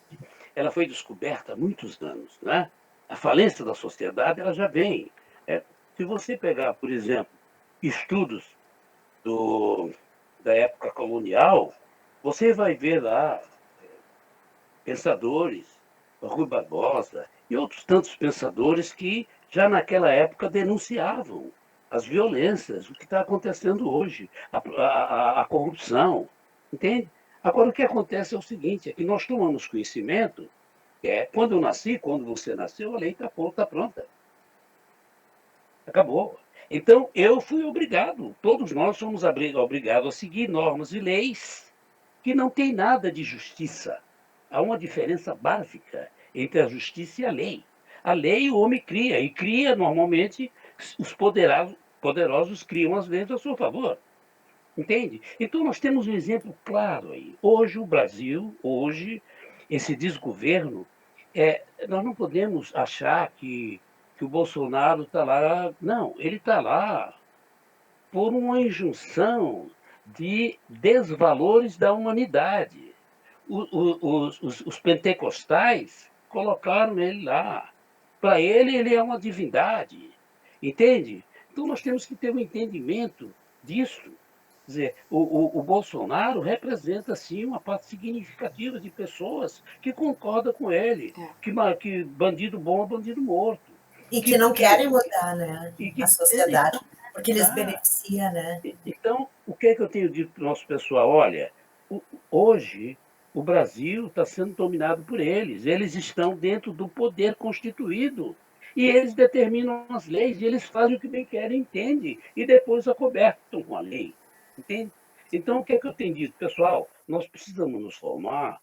ela foi descoberta há muitos anos, né? A falência da sociedade, ela já vem. Se você pegar, por exemplo, estudos da época colonial, você vai ver lá pensadores, Rui Barbosa e outros tantos pensadores que já naquela época denunciavam as violências, o que está acontecendo hoje, a corrupção, entende? Agora, o que acontece é o seguinte, é que nós tomamos conhecimento, quando eu nasci, quando você nasceu, a lei está pronta. Acabou. Então, eu fui obrigado, todos nós somos obrigados a seguir normas e leis que não tem nada de justiça. Há uma diferença básica entre a justiça e a lei. A lei o homem cria, e cria normalmente, os poderosos criam as leis a seu favor. Entende? Então nós temos um exemplo claro aí. Hoje o Brasil, esse desgoverno, nós não podemos achar que o Bolsonaro está lá. Não, ele está lá por uma injunção de desvalores da humanidade. Os pentecostais colocaram ele lá. Para ele é uma divindade. Entende? Então nós temos que ter um entendimento disso. Quer dizer, o Bolsonaro representa, sim, uma parte significativa de pessoas que concordam com ele, que bandido bom é bandido morto.
E que não querem mudar, né, a sociedade, porque eles
mudar.
beneficiam, né?
Então, o que é que eu tenho dito para o nosso pessoal? Olha, hoje o Brasil está sendo dominado por eles. Eles estão dentro do poder constituído. E eles determinam as leis, e eles fazem o que bem querem, entende? E depois acobertam com a lei. Entende? Então, o que é que eu tenho dito? Pessoal, nós precisamos nos formar,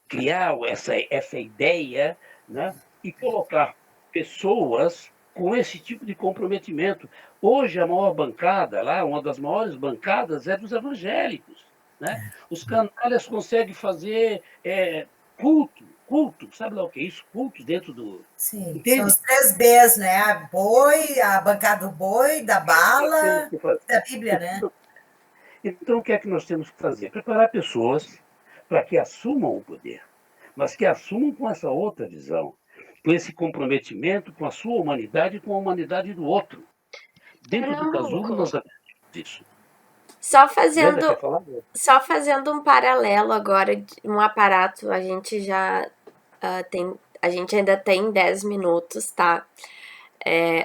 criar essa ideia, né? E colocar pessoas com esse tipo de comprometimento. Hoje, a maior bancada lá, uma das maiores bancadas é dos evangélicos. Né? Os canalhas conseguem fazer culto, sabe lá o que é isso? Culto dentro do...
Sim,
Entende?
são os 3 Bs, né? Boi, a bancada do boi, da bala, da Bíblia, né?
Então, o que é que nós temos que fazer? Preparar pessoas para que assumam o poder, mas que assumam com essa outra visão, com esse comprometimento com a sua humanidade e com a humanidade do outro. Dentro do casulo,
Pernambuco,
nós aprendemos isso.
só
Brenda,
fazendo,
quer falar?
só fazendo um paralelo agora, um aparato, a gente já a gente ainda tem 10 minutos, tá? É,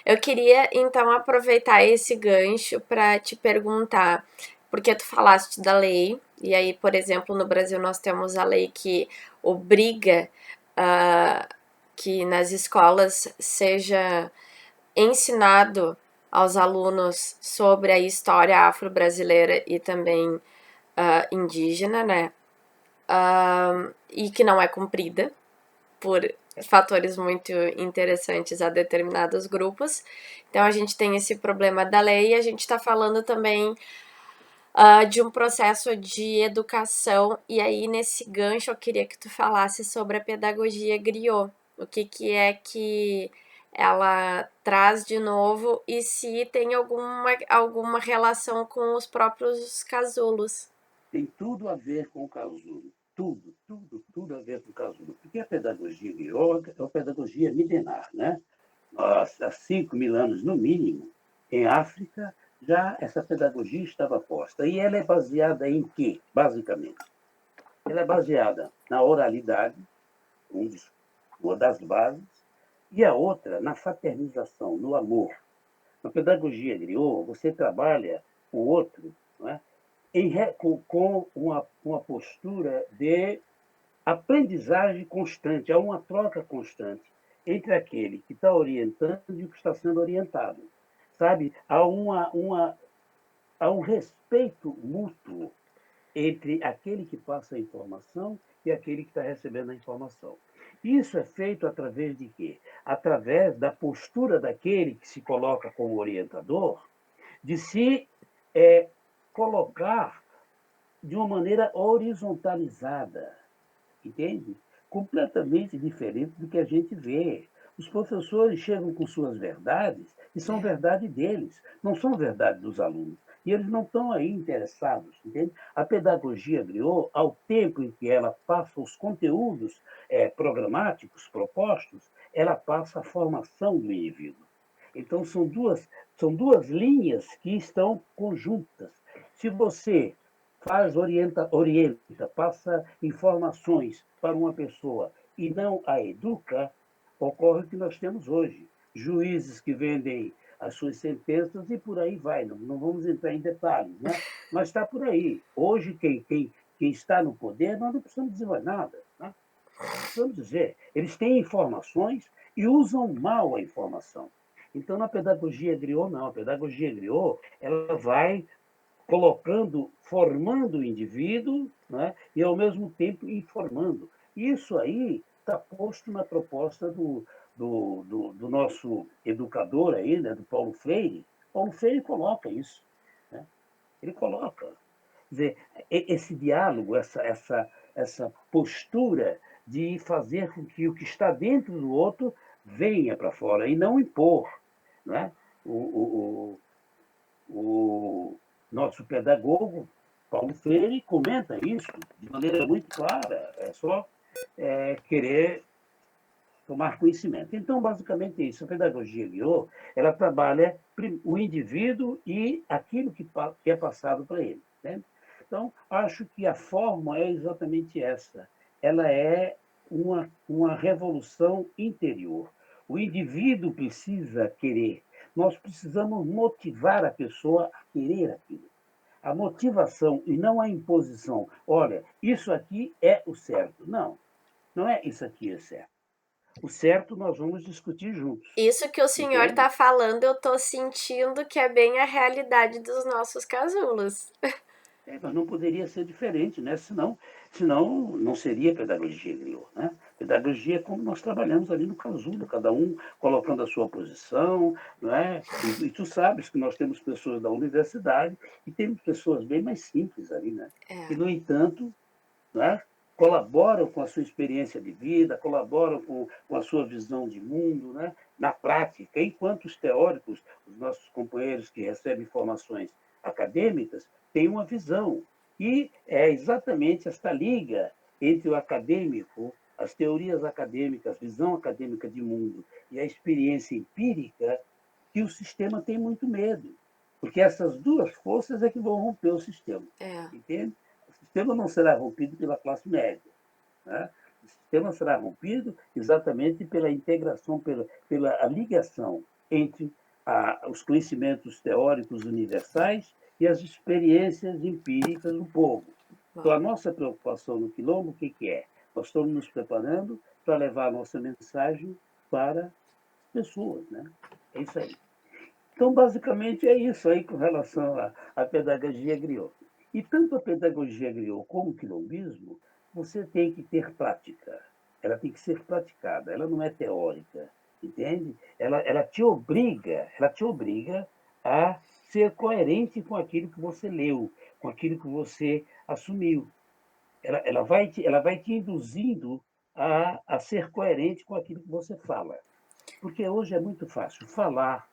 eu queria então aproveitar esse gancho para te perguntar, porque tu falaste da lei, e aí, por exemplo, no Brasil nós temos a lei que obriga uh, que nas escolas seja ensinado aos alunos sobre a história afro-brasileira e também indígena, né? E que não é cumprida por fatores muito interessantes a determinados grupos. Então a gente tem esse problema da lei e a gente está falando também de um processo de educação. E aí, nesse gancho, eu queria que tu falasse sobre a pedagogia griot. O que é que ela traz de novo e se tem alguma relação com os próprios casulos.
Tem tudo a ver com o casulo. Tudo, tudo, tudo a ver com o casulo. Porque a pedagogia griot é uma pedagogia milenar, né? Há 5.000 anos, no mínimo, em África, já essa pedagogia estava posta. E ela é baseada em quê, basicamente? Ela é baseada na oralidade, uma das bases, e a outra na fraternização, no amor. Na pedagogia griot, você trabalha o outro, não é? Com uma postura de aprendizagem constante, há uma troca constante entre aquele que está orientando e o que está sendo orientado. Sabe? Há um respeito mútuo entre aquele que passa a informação e aquele que está recebendo a informação. Isso é feito através de quê? Através da postura daquele que se coloca como orientador, de se colocar de uma maneira horizontalizada, entende? Completamente diferente do que a gente vê. Os professores chegam com suas verdades e são
É.
verdade deles, não são verdade dos alunos. E eles não estão aí interessados, entende? A pedagogia griot, ao tempo em que ela passa os conteúdos programáticos propostos, ela passa a formação do indivíduo. Então, são duas linhas que estão conjuntas. Se você orienta, passa informações para uma pessoa e não a educa, ocorre o que nós temos hoje. Juízes que vendem as suas sentenças e por aí vai. Não vamos entrar em detalhes, né? Mas está por aí. Hoje, quem está no poder, nós não precisamos dizer mais nada. Né? Precisamos dizer. Eles têm informações e usam mal a informação. Então, na pedagogia griot, não. A pedagogia griot, ela vai colocando, formando o indivíduo, né? E, ao mesmo tempo, informando. Isso aí está posto na proposta do nosso educador aí, né? Do Paulo Freire. Paulo Freire coloca isso. Né? Ele coloca. Quer dizer, esse diálogo, essa postura de fazer com que o que está dentro do outro venha para fora e não impor. Né? O, o nosso pedagogo, Paulo Freire, comenta isso de maneira muito clara. É só querer tomar conhecimento. Então, basicamente é isso. A pedagogia griot, ela trabalha o indivíduo e aquilo que é passado para ele. Né? Então, acho que a forma é exatamente essa. Ela é uma revolução interior. O indivíduo precisa querer. Nós precisamos motivar a pessoa a querer aquilo. A motivação e não a imposição. Olha, isso aqui é o certo. Não, não é isso aqui é certo. O certo nós vamos discutir juntos.
Isso que o senhor
Entende?
tá falando, eu tô sentindo que é bem a realidade dos nossos casulos.
Mas não poderia ser diferente, né? Senão não seria pedagogia griot, né? Pedagogia é como nós trabalhamos ali no casulo, cada um colocando a sua posição, não é? E tu sabes que nós temos pessoas da universidade e temos pessoas bem mais simples ali, né? Que,
É.
no entanto, né? Colaboram com a sua experiência de vida, colaboram com a sua visão de mundo, né? Na prática, enquanto os teóricos, os nossos companheiros que recebem formações acadêmicas, tem uma visão. E é exatamente esta liga entre o acadêmico, as teorias acadêmicas, visão acadêmica de mundo e a experiência empírica que o sistema tem muito medo. Porque essas duas forças é que vão romper o sistema.
É.
Entende? O sistema não será rompido pela classe média. Né? O sistema será rompido exatamente pela integração, pela a ligação entre os conhecimentos teóricos universais e as experiências empíricas do povo. Então,
Bom,
a nossa preocupação no Quilombo, o que, que é? Nós estamos nos preparando para levar a nossa mensagem para as pessoas. Né? É isso aí. Então, basicamente, é isso aí com relação à pedagogia griot. E tanto a pedagogia griot como o quilombismo, você tem que ter prática. Ela tem que ser praticada, ela não é teórica, entende? Ela te obriga a ser coerente com aquilo que você leu, com aquilo que você assumiu. Ela vai te induzindo a ser coerente com aquilo que você fala. Porque hoje é muito fácil falar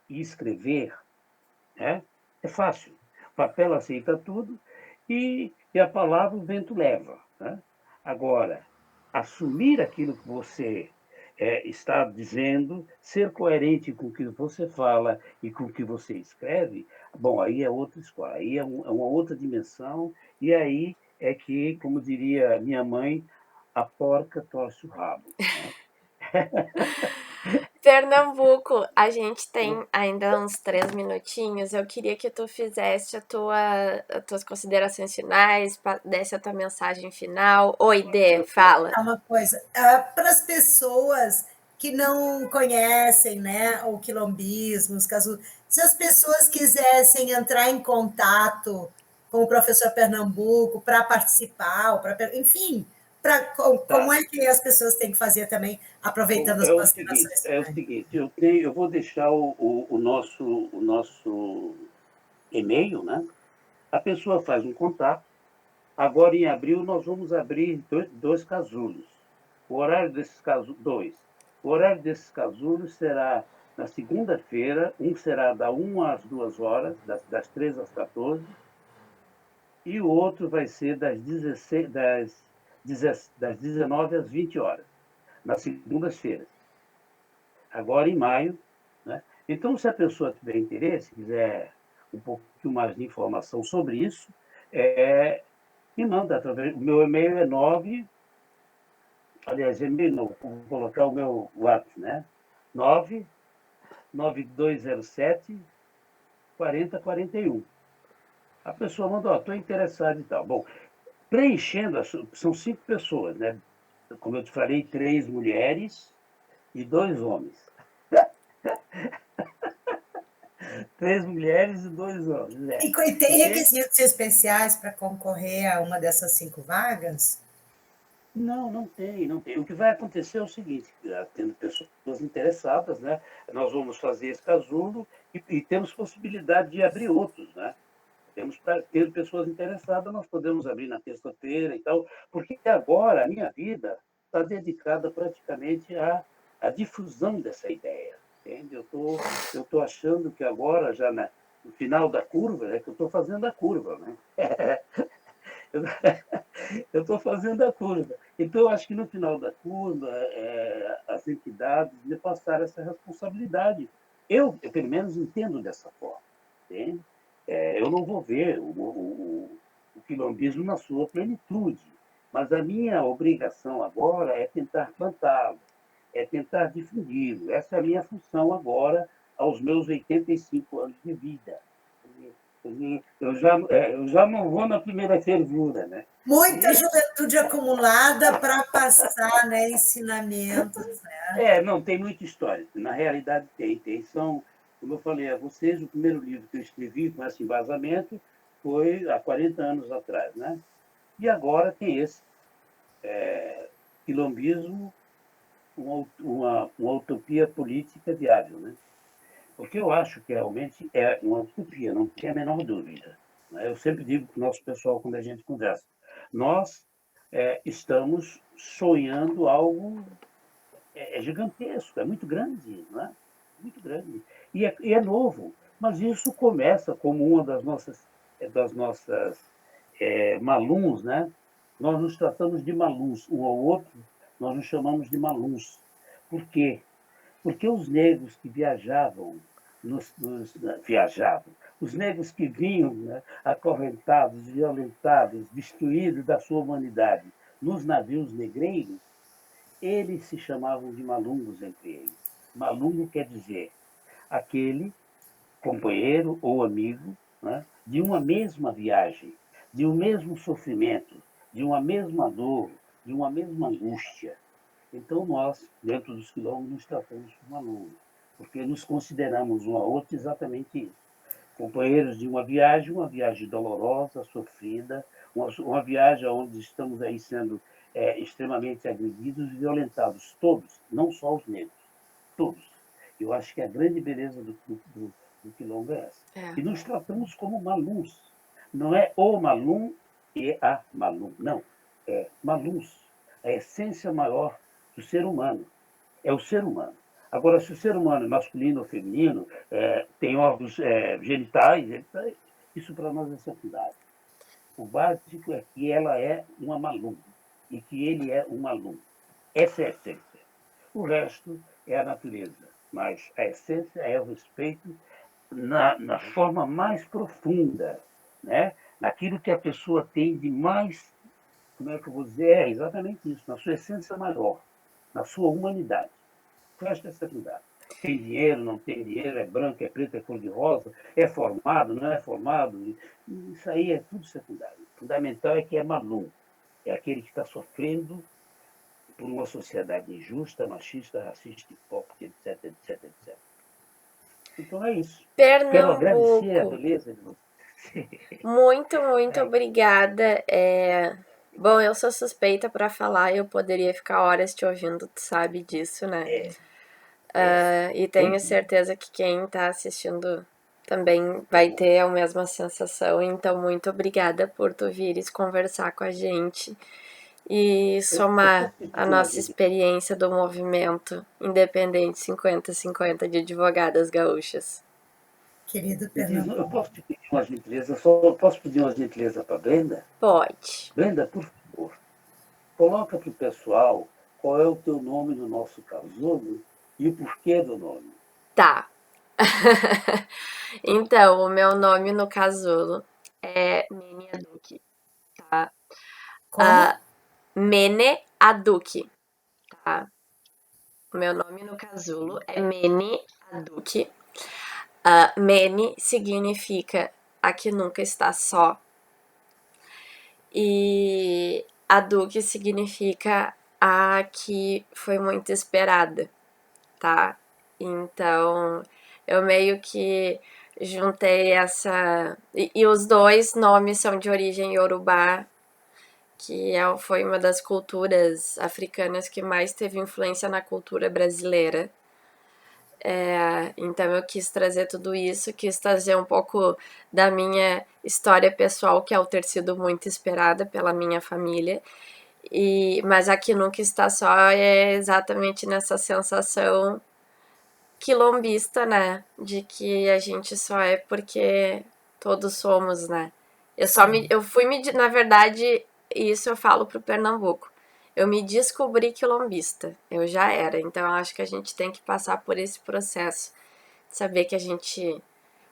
e escrever, né? É fácil. O papel aceita tudo e a palavra o vento leva. Né? Agora, assumir aquilo que você está dizendo, ser coerente com o que você fala e com o que você escreve, bom, aí é outra escola, aí é uma outra dimensão, e aí é que, como diria minha mãe, a porca torce o rabo. Né?
Pernambuco, a gente tem ainda uns 3 minutinhos. Eu queria que tu fizesse as tuas considerações finais, desse a tua mensagem final. Oi, Dê, fala.
É uma coisa, para as pessoas que não conhecem, né, o quilombismo, os casos, se as pessoas quisessem entrar em contato com o professor Pernambuco para participar, enfim, como
Tá.
é que as pessoas têm que fazer também,
Bom,
aproveitando as considerações
é o
finais?
seguinte, eu vou deixar o nosso e-mail, né? A pessoa faz um contato. Agora, em abril, nós vamos abrir dois casulos. O horário desses dois. O horário desses casulos será na segunda-feira, um será da 1 às 2 horas, das 3 às 14, e o outro vai ser das 19 às 20 horas, nas segundas-feiras. Agora em maio. Né? Então, se a pessoa tiver interesse, quiser um pouquinho mais de informação sobre isso, me manda através. O meu e-mail é 9, aliás, e-mail não, vou colocar o meu WhatsApp, né? 99207 4041. A pessoa manda, ó, estou interessado e tal. Bom, preenchendo, são 5 pessoas, né? Como eu te falei, 3 mulheres e 2 homens. 3 mulheres e 2 homens,
E tem
Entende?
requisitos especiais para concorrer a uma dessas 5 vagas?
Não, não tem, não tem. O que vai acontecer é o seguinte, tendo pessoas interessadas, né? Nós vamos fazer esse casulo e temos possibilidade de abrir outros, né? Tendo pessoas interessadas, nós podemos abrir na terça-feira e tal, porque agora a minha vida está dedicada praticamente à difusão dessa ideia, entende? Eu tô achando que agora, já no final da curva, é que eu estou fazendo a curva, né? Eu estou fazendo a curva. Então, eu acho que no final da curva, as entidades me passaram essa responsabilidade. Pelo menos, entendo dessa forma. Entende? Eu não vou ver o quilombismo na sua plenitude, mas a minha obrigação agora é tentar plantá-lo, é tentar difudi-lo. Essa é a minha função agora, aos meus 85 anos de vida. Eu já não vou na primeira fervura, né?
Muita
E,
juventude acumulada para passar, né, ensinamentos, né?
não, tem muita história. Na realidade, tem. Como eu falei a vocês, o primeiro livro que eu escrevi com esse embasamento foi há 40 anos atrás, né? E agora tem esse, quilombismo, uma utopia política viável, né? Porque eu acho que realmente é uma utopia, não tem a menor dúvida. Né? Eu sempre digo para o nosso pessoal, quando a gente conversa, nós estamos sonhando algo gigantesco, é muito grande, não é? Muito grande. E é novo, mas isso começa como uma das nossas das nossas maluns, né? Nós nos tratamos de maluns, um ao outro, nós nos chamamos de maluns. Por quê? Porque os negros que viajavam, viajavam, os negros que vinham, né, acorrentados, violentados, destruídos da sua humanidade nos navios negreiros, eles se chamavam de malungos entre eles. Malungo quer dizer aquele companheiro ou amigo, né, de uma mesma viagem, de um mesmo sofrimento, de uma mesma dor, de uma mesma angústia. Então, nós, dentro dos quilombos, nos tratamos como alunos, porque nos consideramos um ao outro exatamente isso. Companheiros de uma viagem dolorosa, sofrida, uma viagem onde estamos aí sendo extremamente agredidos e violentados, todos, não só os negros, todos. Eu acho que a grande beleza do quilombo é essa.
É.
E nos tratamos como maluns. Não é o malum e a malum, não. É maluns. A essência maior do ser humano. É o ser humano. Agora, se o ser humano é masculino ou feminino, tem órgãos genitais, isso para nós é secundário. O básico é que ela é uma malum e que ele é um malum. Essa é a essência. O resto é a natureza, mas a essência é o respeito na forma mais profunda, né? Naquilo que a pessoa tem de mais, como é que eu vou dizer? É exatamente isso, na sua essência maior, na sua humanidade. O resto é secundário. Tem dinheiro, não tem dinheiro, é branco, é preto, é cor-de-rosa, é formado, não é formado. Isso aí é tudo secundário. O fundamental é que é malum, é aquele que está sofrendo por uma sociedade injusta, machista, racista, hipócrita, etc, etc, etc. Então é isso. Quero agradecer a
Pernambuco.
beleza de você.
Muito, muito obrigada. Bom, eu sou suspeita para falar, eu poderia ficar horas te ouvindo, tu sabe disso, né? E tenho certeza que quem tá assistindo também vai ter a mesma sensação. Então, muito obrigada por tu vires conversar com a gente e somar a nossa experiência do movimento independente 50-50 de advogadas gaúchas.
Querido
Eu
Pernambuco.
posso te pedir uma gentileza? Só posso pedir uma gentileza para a Brenda?
Pode.
Brenda, por favor, coloca para o pessoal qual é o teu nome no nosso casulo e o porquê do nome.
Tá. Então, o meu nome no casulo é Mene Aduque, tá?
Como?
Mene Aduque, tá? O meu nome no casulo é Mene Aduque. Mene significa a que nunca está só. E Aduque significa a que foi muito esperada, tá? Então, eu meio que juntei essa. E os dois nomes são de origem iorubá, que foi uma das culturas africanas que mais teve influência na cultura brasileira. Então eu quis trazer tudo isso, quis trazer um pouco da minha história pessoal, que é o ter sido muito esperada pela minha família. Mas aqui nunca está só é exatamente nessa sensação quilombista, né? De que a gente só é porque todos somos, né? Na verdade, isso eu falo pro Pernambuco. Eu me descobri quilombista, eu já era, então eu acho que a gente tem que passar por esse processo de saber que a gente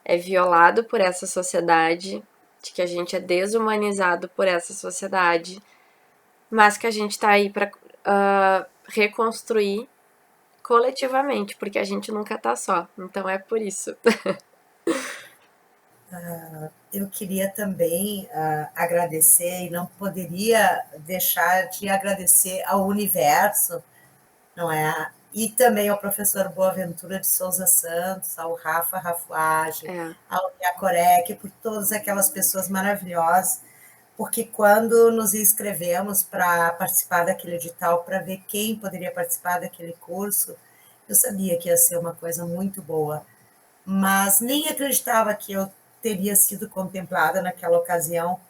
é violado por essa sociedade, de que a gente é desumanizado por essa sociedade, mas que a gente tá aí pra reconstruir coletivamente, porque a gente nunca tá só, então é por isso.
Eu queria também agradecer, e não poderia deixar de agradecer ao universo, não é? E também ao professor Boaventura de Souza Santos, ao Rafa Rafuage, ao Iacorec, por todas aquelas pessoas maravilhosas, porque quando nos inscrevemos para participar daquele edital, para ver quem poderia participar daquele curso, eu sabia que ia ser uma coisa muito boa, mas nem acreditava que eu teria sido contemplada naquela ocasião,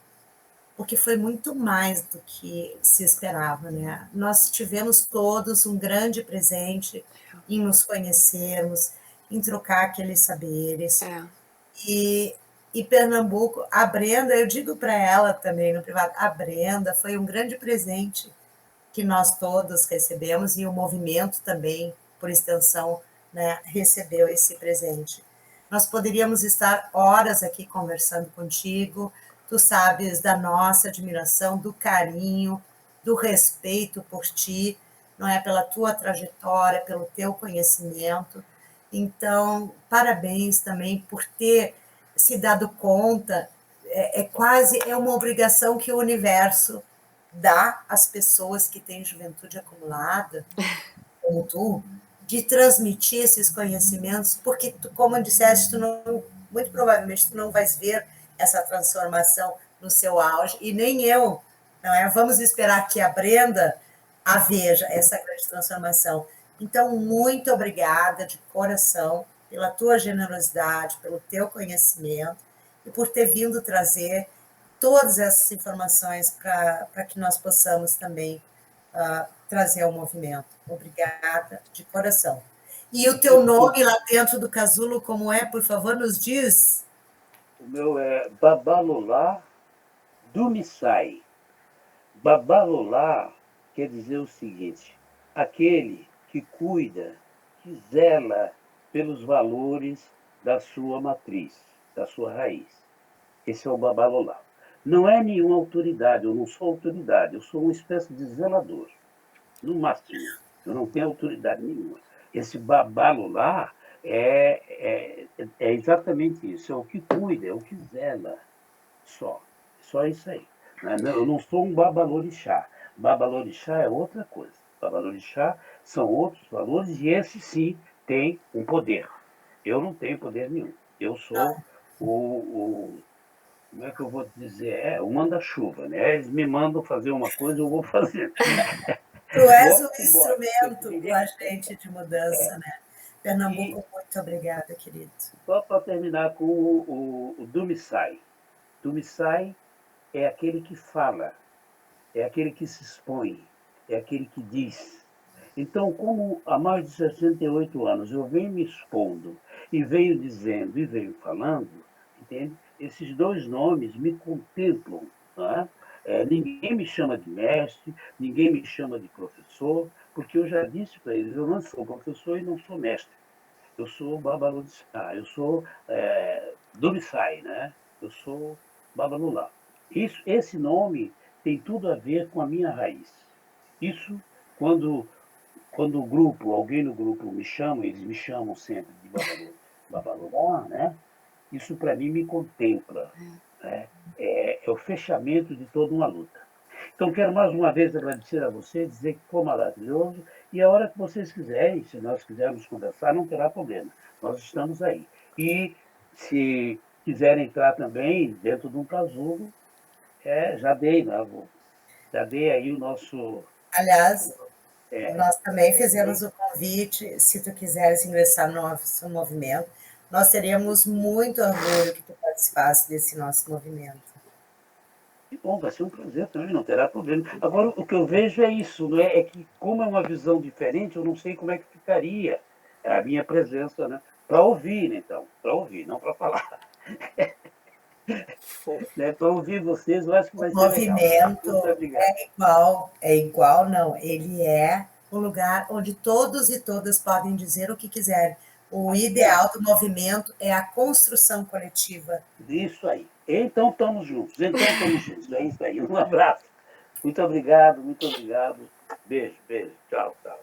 porque foi muito mais do que se esperava, né? Nós tivemos todos um grande presente em nos conhecermos, em trocar aqueles saberes. E e Pernambuco, a Brenda, eu digo para ela também no privado, a Brenda foi um grande presente que nós todos recebemos e o movimento também, por extensão, né, recebeu esse presente. Nós poderíamos estar horas aqui conversando contigo, tu sabes da nossa admiração, do carinho, do respeito por ti, não é, pela tua trajetória, pelo teu conhecimento. Então, parabéns também por ter se dado conta, quase uma obrigação que o universo dá às pessoas que têm juventude acumulada, como tu, de transmitir esses conhecimentos, porque, tu, como disseste, tu não, muito provavelmente tu não vais ver essa transformação no seu auge, e nem eu, não é? Vamos esperar que a Brenda a veja essa grande transformação. Então, muito obrigada de coração pela tua generosidade, pelo teu conhecimento e por ter vindo trazer todas essas informações para que nós possamos também trazer ao movimento. Obrigada de coração. E o teu nome lá dentro do casulo, como é? Por favor, nos diz.
O meu é Babalolá Dumissai. Babalolá quer dizer o seguinte: aquele que cuida, que zela pelos valores da sua matriz, da sua raiz. Esse é o Babalolá. Não é nenhuma autoridade, eu não sou autoridade, eu sou uma espécie de zelador, no máximo. Eu não tenho autoridade nenhuma. Esse Babalolá é exatamente isso, é o que cuida, é o que zela, só isso aí. Eu não sou um babalorixá. Babalorixá é outra coisa. Babalorixá são outros valores e esse sim tem um poder. Eu não tenho poder nenhum. Eu sou como é que eu vou dizer? O manda-chuva, né? Eles me mandam fazer uma coisa, eu vou fazer.
Tu és o
Embora.
instrumento do agente de mudança, né?
E
Pernambuco, muito obrigada, querido.
só para terminar com o Dumissai. Dumissai é aquele que fala, é aquele que se expõe, é aquele que diz. Então, como há mais de 68 anos eu venho me expondo e venho dizendo e venho falando, entende? Esses dois nomes me contemplam. Não é? Ninguém me chama de mestre, ninguém me chama de professor, porque eu já disse para eles, eu não sou professor e não sou mestre. Eu sou Babalorixá, eu sou Dumissai, né? Eu sou Babalolá. Esse nome tem tudo a ver com a minha raiz. Isso, quando, quando o grupo, alguém no grupo me chama, eles me chamam sempre de Babalolá, né? Isso para mim me contempla. Né? É o fechamento de toda uma luta. Então, quero mais uma vez agradecer a você, dizer que foi maravilhoso, e a hora que vocês quiserem, se nós quisermos conversar, não terá problema. Nós estamos aí. E se quiserem entrar também dentro de um casulo, já dei, né? Já dei aí o nosso.
Aliás,
É,
nós também fizemos o convite, se tu quiseres ingressar no nosso movimento, nós teríamos muito orgulho que tu participasse desse nosso movimento.
que bom, vai ser um prazer também, não terá problema. Agora, o que eu vejo é isso, não é? É que, como é uma visão diferente, eu não sei como é que ficaria a minha presença, né? Para ouvir, então, para ouvir, não para falar. Né? Para ouvir vocês, eu acho que
O
vai ser legal. Muito
movimento
obrigado.
é igual, não, ele é um lugar onde todos e todas podem dizer o que quiserem. O ideal do movimento é a construção coletiva.
Isso aí. Então estamos juntos. Então estamos juntos. É isso aí. Um abraço. Muito obrigado, muito obrigado. Beijo, beijo. Tchau, tchau.